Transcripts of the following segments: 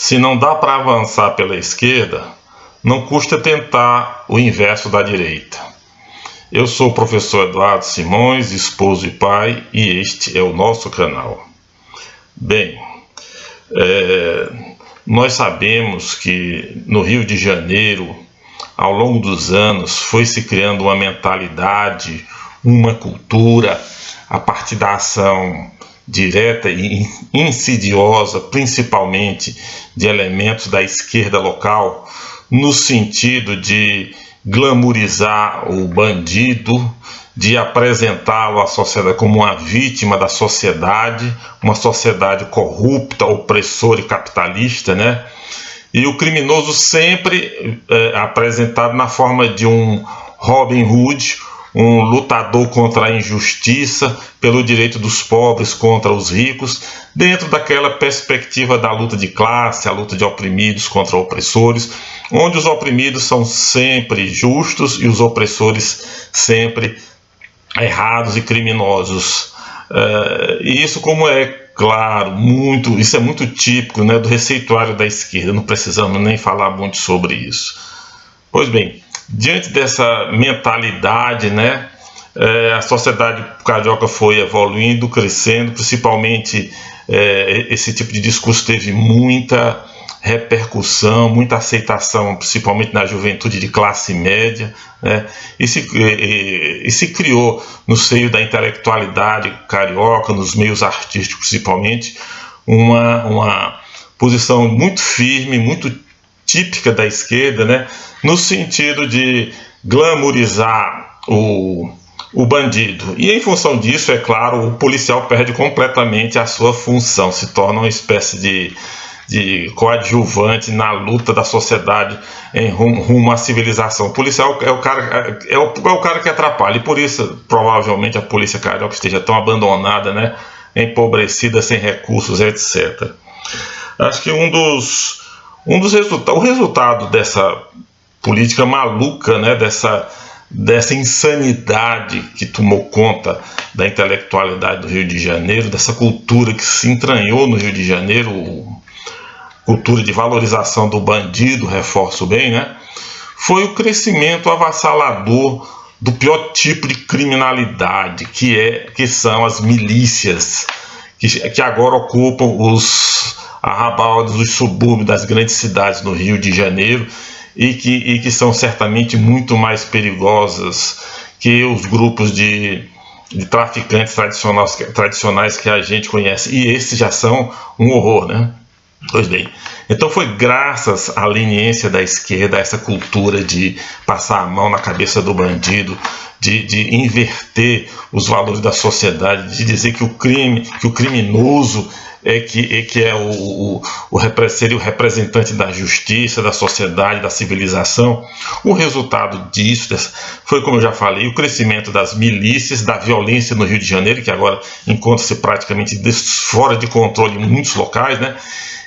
Se não dá para avançar pela esquerda, não custa tentar o inverso da direita. Eu sou o professor Eduardo Simões, esposo e pai, e este é o nosso canal. Bem, nós sabemos que no Rio de Janeiro, ao longo dos anos, foi se criando uma mentalidade, uma cultura, a partir da ação direta e insidiosa, principalmente de elementos da esquerda local, no sentido de glamourizar o bandido, de apresentá-lo à sociedade como uma vítima da sociedade, uma sociedade corrupta, opressora e capitalista, né? E o criminoso sempre apresentado na forma de um Robin Hood, um lutador contra a injustiça, pelo direito dos pobres contra os ricos, dentro daquela perspectiva da luta de classe, a luta de oprimidos contra opressores, onde os oprimidos são sempre justos e os opressores sempre errados e criminosos. E isso, como é claro, isso é muito típico, né, do receituário da esquerda, não precisamos nem falar muito sobre isso. Pois bem, diante dessa mentalidade, né, a sociedade carioca foi evoluindo, crescendo, principalmente esse tipo de discurso teve muita repercussão, muita aceitação, principalmente na juventude de classe média, né, e se criou no seio da intelectualidade carioca, nos meios artísticos principalmente, uma posição muito firme, muito típica da esquerda, né, no sentido de glamourizar o bandido. E em função disso, é claro, o policial perde completamente a sua função, se torna uma espécie de coadjuvante na luta da sociedade em rumo à civilização. O policial é o cara que atrapalha, e por isso provavelmente a polícia carioca esteja tão abandonada, né, empobrecida, sem recursos, etc. Acho que o resultado dessa política maluca, né, dessa insanidade que tomou conta da intelectualidade do Rio de Janeiro, dessa cultura que se entranhou no Rio de Janeiro, cultura de valorização do bandido, reforço bem, né, foi o crescimento avassalador do pior tipo de criminalidade, que são as milícias, que agora ocupam os arrabaldes, os subúrbios das grandes cidades no Rio de Janeiro, e que são certamente muito mais perigosas que os grupos de traficantes tradicionais que a gente conhece, e esses já são um horror, né? Pois bem, então foi graças à leniência da esquerda, a essa cultura de passar a mão na cabeça do bandido, de inverter os valores da sociedade, de dizer que o criminoso seria o representante da justiça, da sociedade, da civilização. O resultado disso foi, como eu já falei, o crescimento das milícias, da violência no Rio de Janeiro, que agora encontra-se praticamente fora de controle em muitos locais, né?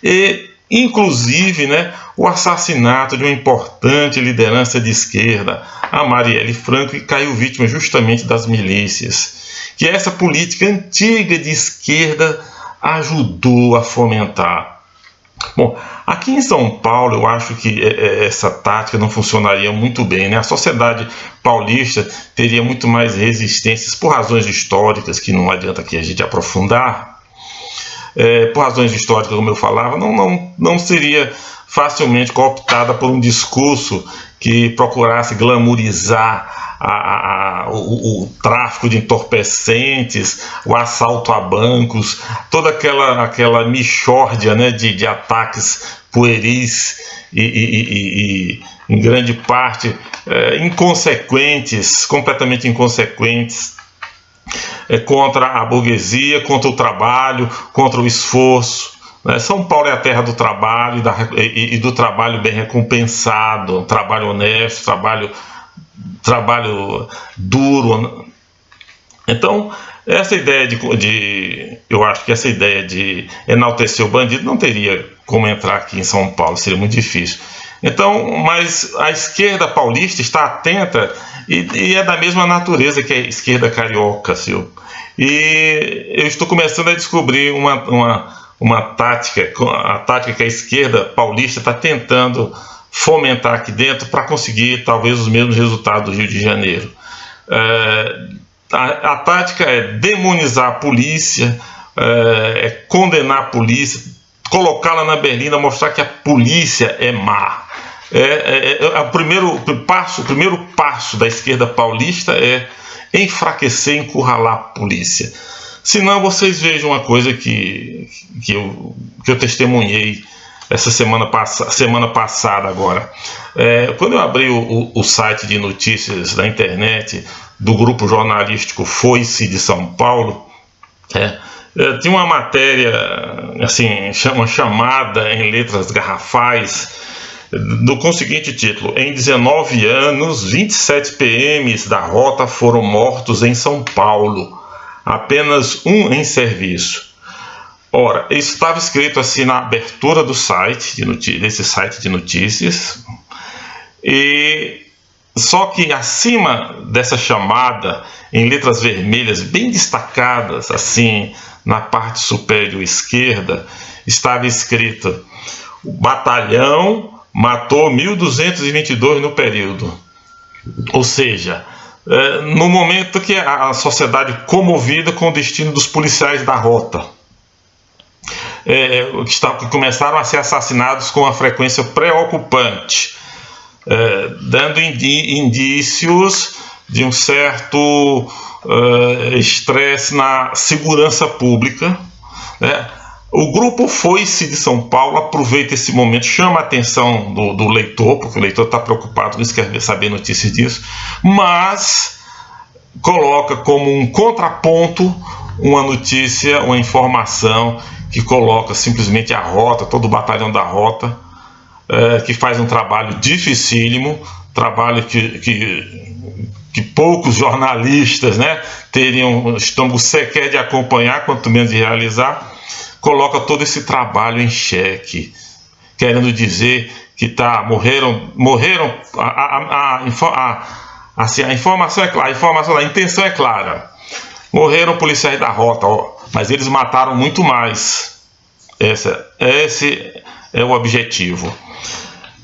E, inclusive, né, o assassinato de uma importante liderança de esquerda, a Marielle Franco, que caiu vítima justamente das milícias, que essa política antiga de esquerda ajudou a fomentar. Bom, aqui em São Paulo eu acho que essa tática não funcionaria muito bem, né? A sociedade paulista teria muito mais resistências por razões históricas, que não adianta aqui a gente aprofundar. Por razões históricas, como eu falava, não seria facilmente cooptada por um discurso que procurasse glamourizar o tráfico de entorpecentes, o assalto a bancos, toda aquela mixórdia, né, de ataques pueris e em grande parte inconsequentes, completamente inconsequentes, contra a burguesia, contra o trabalho, contra o esforço. São Paulo é a terra do trabalho e do trabalho bem recompensado, trabalho honesto, trabalho duro. Então, essa ideia eu acho que essa ideia de enaltecer o bandido não teria como entrar aqui em São Paulo, seria muito difícil. Então, mas a esquerda paulista está atenta e é da mesma natureza que a esquerda carioca, Silvio. E eu estou começando a descobrir uma uma tática, a tática que a esquerda paulista está tentando fomentar aqui dentro para conseguir talvez os mesmos resultados do Rio de Janeiro. A tática é demonizar a polícia, é condenar a polícia, colocá-la na berlinda, mostrar que a polícia é má. O primeiro passo da esquerda paulista é enfraquecer, encurralar a polícia. Senão vocês vejam uma coisa que eu testemunhei essa semana passada agora. Quando eu abri o site de notícias da internet do grupo jornalístico Foice de São Paulo, tinha uma matéria, assim, uma chamada em letras garrafais, com o seguinte título: em 19 anos, 27 PMs da rota foram mortos em São Paulo, apenas um em serviço. Ora, isso estava escrito assim na abertura do site, desse site de notícias, e só que acima dessa chamada, em letras vermelhas bem destacadas, assim, na parte superior esquerda, estava escrito: o batalhão matou 1.222 no período. Ou seja, no momento que a sociedade comovida com o destino dos policiais da rota, que começaram a ser assassinados com uma frequência preocupante, dando indícios de um certo estresse na segurança pública. O grupo Foice de São Paulo aproveita esse momento, chama a atenção do leitor, porque o leitor está preocupado com saber notícias disso, mas coloca como um contraponto uma notícia, uma informação que coloca simplesmente a rota, todo o batalhão da rota, que faz um trabalho dificílimo, trabalho que poucos jornalistas, teriam estômago sequer de acompanhar, quanto menos de realizar. Coloca todo esse trabalho em xeque, querendo dizer que morreram. Assim, a informação é clara, a intenção é clara. Morreram policiais da rota, mas eles mataram muito mais. Esse é o objetivo.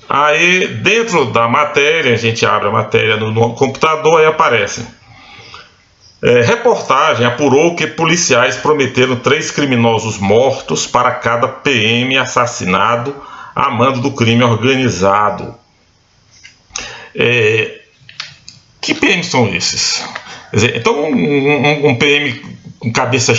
Aí, dentro da matéria, a gente abre a matéria no computador e aparece: reportagem apurou que policiais prometeram 3 criminosos mortos para cada PM assassinado a mando do crime organizado. Que PM são esses? Quer dizer, então um PM com cabeça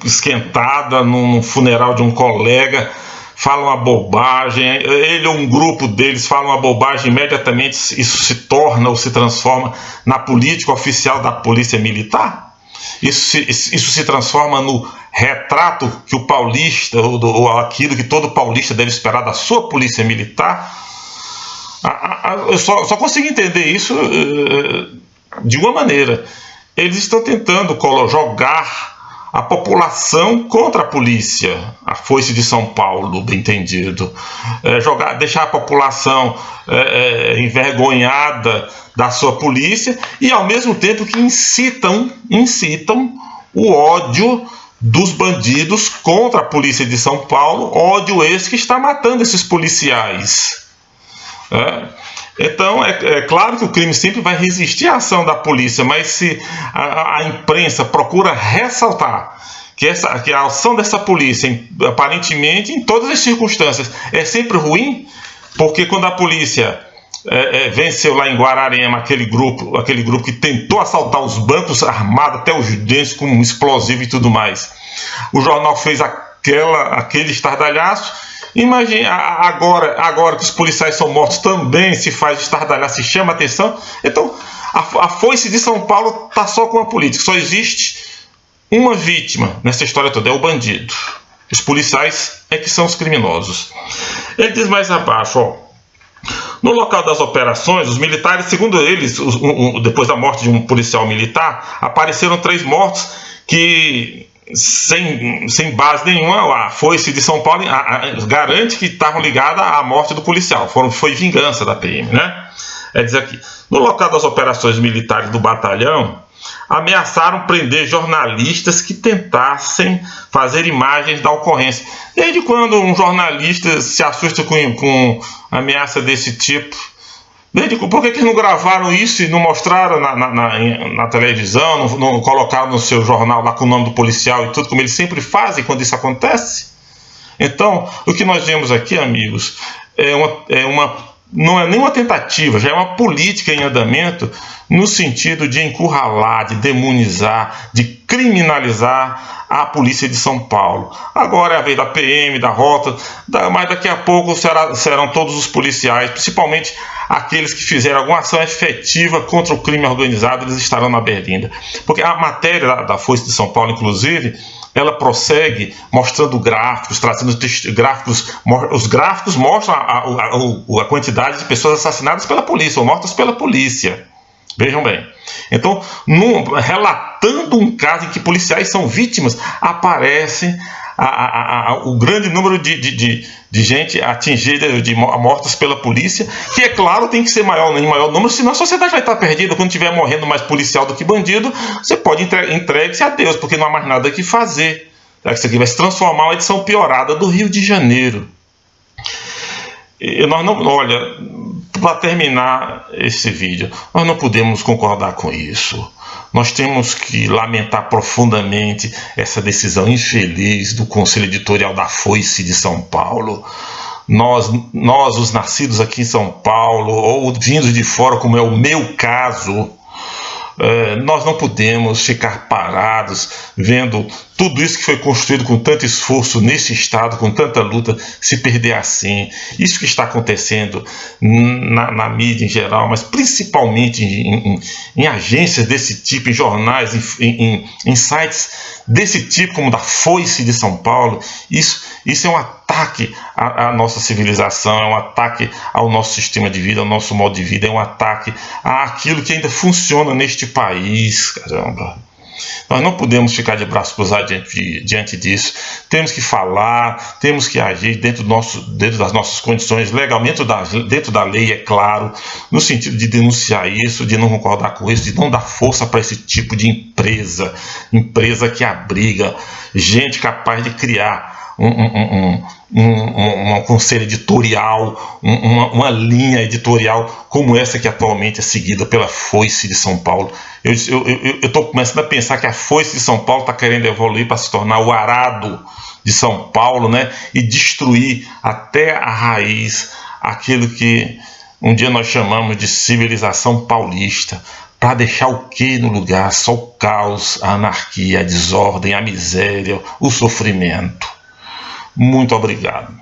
esquentada num funeral de um colega fala uma bobagem, ele ou um grupo deles fala uma bobagem, imediatamente isso se torna ou se transforma na política oficial da polícia militar? Isso se transforma no retrato que o paulista, ou aquilo que todo paulista deve esperar da sua polícia militar? Eu só consigo entender isso de uma maneira: eles estão tentando jogar a população contra a polícia, a Foice de São Paulo, bem entendido, deixar a população envergonhada da sua polícia, e ao mesmo tempo que incitam o ódio dos bandidos contra a polícia de São Paulo, ódio esse que está matando esses policiais. Então, é claro que o crime sempre vai resistir à ação da polícia, mas se a imprensa procura ressaltar que a ação dessa polícia, aparentemente, em todas as circunstâncias, é sempre ruim, porque quando a polícia venceu lá em Guararema aquele grupo que tentou assaltar os bancos armado até os dentes com um explosivo e tudo mais, o jornal fez aquele estardalhaço. Imagina, agora que os policiais são mortos, também se faz estardalhaço, se chama atenção. Então, a Foice de São Paulo está só com a política. Só existe uma vítima nessa história toda, é o bandido. Os policiais é que são os criminosos. Ele diz mais abaixo, no local das operações, os militares, segundo eles, depois da morte de um policial militar, apareceram 3 mortos que, sem base nenhuma, a Foice de São Paulo garante que estavam ligadas à morte do policial. Foi vingança da PM, Diz aqui: no local das operações militares do batalhão, ameaçaram prender jornalistas que tentassem fazer imagens da ocorrência. Desde quando um jornalista se assusta com ameaça desse tipo? Por que eles não gravaram isso e não mostraram na televisão, não colocaram no seu jornal lá com o nome do policial e tudo, como eles sempre fazem quando isso acontece? Então, o que nós vemos aqui, amigos, não é nem uma tentativa, já é uma política em andamento no sentido de encurralar, de demonizar, de criminalizar a polícia de São Paulo. Agora é a vez da PM, da Rota, mas daqui a pouco serão todos os policiais, principalmente aqueles que fizeram alguma ação efetiva contra o crime organizado, eles estarão na berlinda. Porque a matéria da Folha de São Paulo, inclusive, ela prossegue mostrando gráficos, trazendo gráficos. Os gráficos mostram a quantidade de pessoas assassinadas pela polícia, ou mortas pela polícia. Vejam bem. Então, relatando um caso em que policiais são vítimas, aparece o grande número de gente atingida, mortas pela polícia, que, é claro, tem que ser em maior número, senão a sociedade vai estar perdida. Quando estiver morrendo mais policial do que bandido, você pode entregue-se a Deus, porque não há mais nada que fazer. Isso aqui vai se transformar em uma edição piorada do Rio de Janeiro. Olha, para terminar esse vídeo, nós não podemos concordar com isso. Nós temos que lamentar profundamente essa decisão infeliz do Conselho Editorial da Foice de São Paulo. Nós, os nascidos aqui em São Paulo, ou vindos de fora, como é o meu caso, nós não podemos ficar parados vendo tudo isso que foi construído com tanto esforço nesse estado, com tanta luta, se perder assim. Isso que está acontecendo na mídia em geral, mas principalmente em agências desse tipo, em jornais, em sites desse tipo, como da Foice de São Paulo. Isso é um ataque à nossa civilização, é um ataque ao nosso sistema de vida, ao nosso modo de vida, é um ataque àquilo que ainda funciona neste país, caramba. Nós não podemos ficar de braços cruzados diante disso. Temos que falar, temos que agir dentro das nossas condições, legalmente, dentro da lei, é claro, no sentido de denunciar isso, de não concordar com isso, de não dar força para esse tipo de empresa que abriga gente capaz de criar um conselho editorial, uma linha editorial como essa que atualmente é seguida pela Foice de São Paulo. Eu estou começando a pensar que a Foice de São Paulo está querendo evoluir para se tornar o arado de São Paulo, né? E destruir até a raiz aquilo que um dia nós chamamos de civilização paulista, para deixar o que no lugar? Só o caos, a anarquia, a desordem, a miséria, o sofrimento. Muito obrigado.